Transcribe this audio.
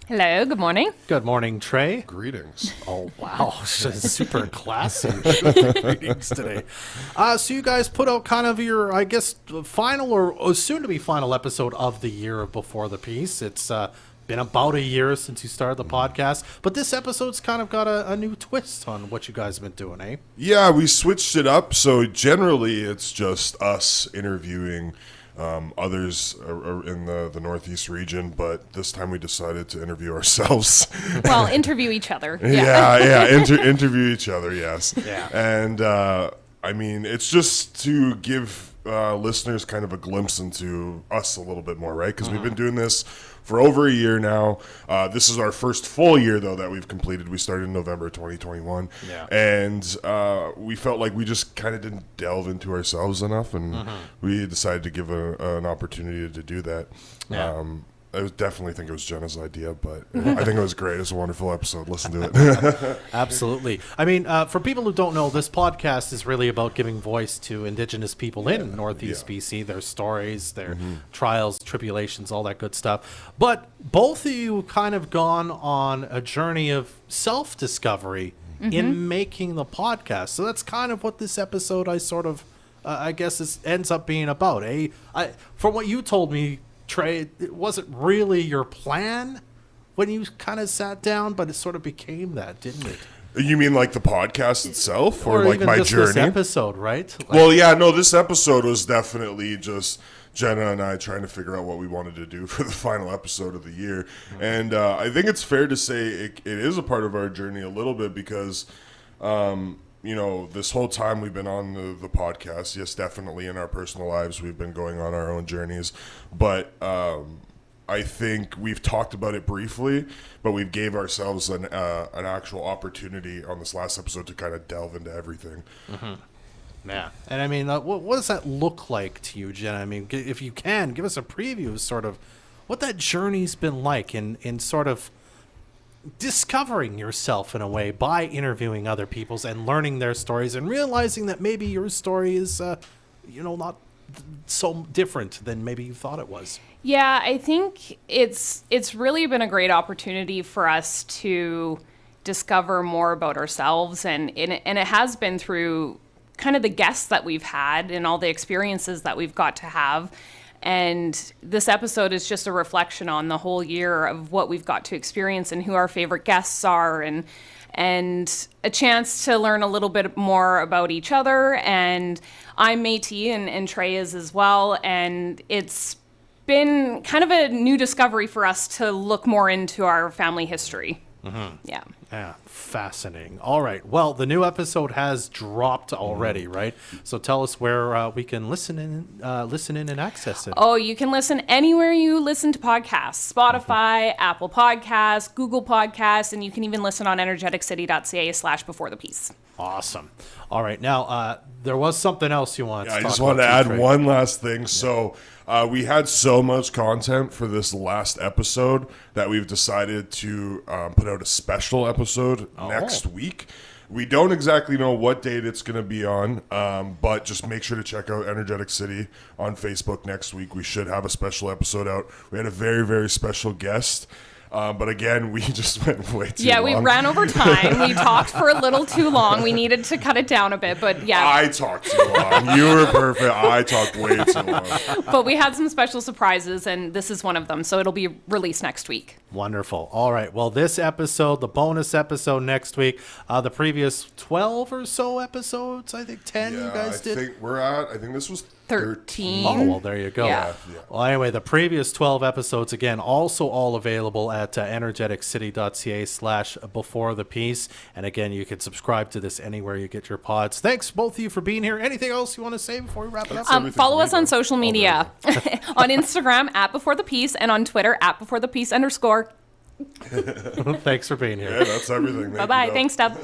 Hello, good morning. Good morning, Tre. Greetings. Oh, wow. Super classy greetings today. So you guys put out kind of your, I guess, final or soon-to-be final episode of the year of Before the Peace. It's been about a year since you started the podcast, but this episode's kind of got a new twist on what you guys have been doing, eh? Yeah, we switched it up. So generally, it's just us interviewing others in the Northeast region, but this time we decided to interview ourselves. Well, interview each other. Interview each other, yes. Yeah. And I mean, it's just to give listeners kind of a glimpse into us a little bit more, right? Because we've been doing this for over a year now. This is our first full year, though, that we've completed. We started in November 2021. Yeah. And we felt like we just kind of didn't delve into ourselves enough, and we decided to give an opportunity to do that. Yeah. I definitely think it was Jenna's idea, but I think it was great. It's a wonderful episode. Listen to it. Absolutely. I mean, for people who don't know, this podcast is really about giving voice to Indigenous people in Northeast BC, their stories, their trials, tribulations, all that good stuff. But both of you kind of gone on a journey of self-discovery in making the podcast. So that's kind of what this episode I guess ends up being about. From what you told me, Tre, it wasn't really your plan when you kind of sat down, but it sort of became that, didn't it? You mean like the podcast itself, or like even my just journey? This episode, right? Well, yeah, no, this episode was definitely just Jenna and I trying to figure out what we wanted to do for the final episode of the year. And I think it's fair to say it is a part of our journey a little bit because, you know, this whole time we've been on the podcast, yes, definitely in our personal lives, we've been going on our own journeys. But I think we've talked about it briefly, but we've gave ourselves an actual opportunity on this last episode to kind of delve into everything. Yeah. And I mean, what does that look like to you, Jenna? I mean, if you can, give us a preview of sort of what that journey's been like in sort of discovering yourself in a way by interviewing other people's and learning their stories and realizing that maybe your story is, not so different than maybe you thought it was. Yeah, I think it's really been a great opportunity for us to discover more about ourselves, and it has been through kind of the guests that we've had and all the experiences that we've got to have. And this episode is just a reflection on the whole year of what we've got to experience and who our favorite guests are, and a chance to learn a little bit more about each other. And I'm Métis and Tre is as well. And it's been kind of a new discovery for us to look more into our family history. Yeah. Yeah, fascinating. All right. Well, the new episode has dropped already, right? So tell us where we can listen in and access it. Oh, you can listen anywhere you listen to podcasts. Spotify, Apple Podcasts, Google Podcasts, and you can even listen on energeticity.ca/Before the Peace. Awesome. All right. Now, there was something else you wanted to talk about. I just wanted to add Tre. one last thing. Yeah. So we had so much content for this last episode that we've decided to put out a special episode next week. We don't exactly know what date it's going to be on, but just make sure to check out Energetic City on Facebook next week. We should have a special episode out. We had a very, very special guest. But again, we just went way too long. Yeah, we ran over time. We talked for a little too long. We needed to cut it down a bit, but yeah. I talked too long. You were perfect. I talked way too long. But we had some special surprises, and this is one of them. So it'll be released next week. Wonderful. All right. Well, this episode, the bonus episode next week, the previous 12 or so episodes, I think 10 you guys did. I think this was 13. Oh, well, there you go. Yeah. Well, anyway, the previous 12 episodes, again, also all available at energeticcity.ca/Before the Peace. And again, you can subscribe to this anywhere you get your pods. Thanks, both of you, for being here. Anything else you want to say before we wrap it up? Follow us on social media. On Instagram, @BeforeThePeace, and on Twitter, @BeforeThePeace_. Thanks for being here. Yeah, that's everything. Bye-bye. Thanks, Deb.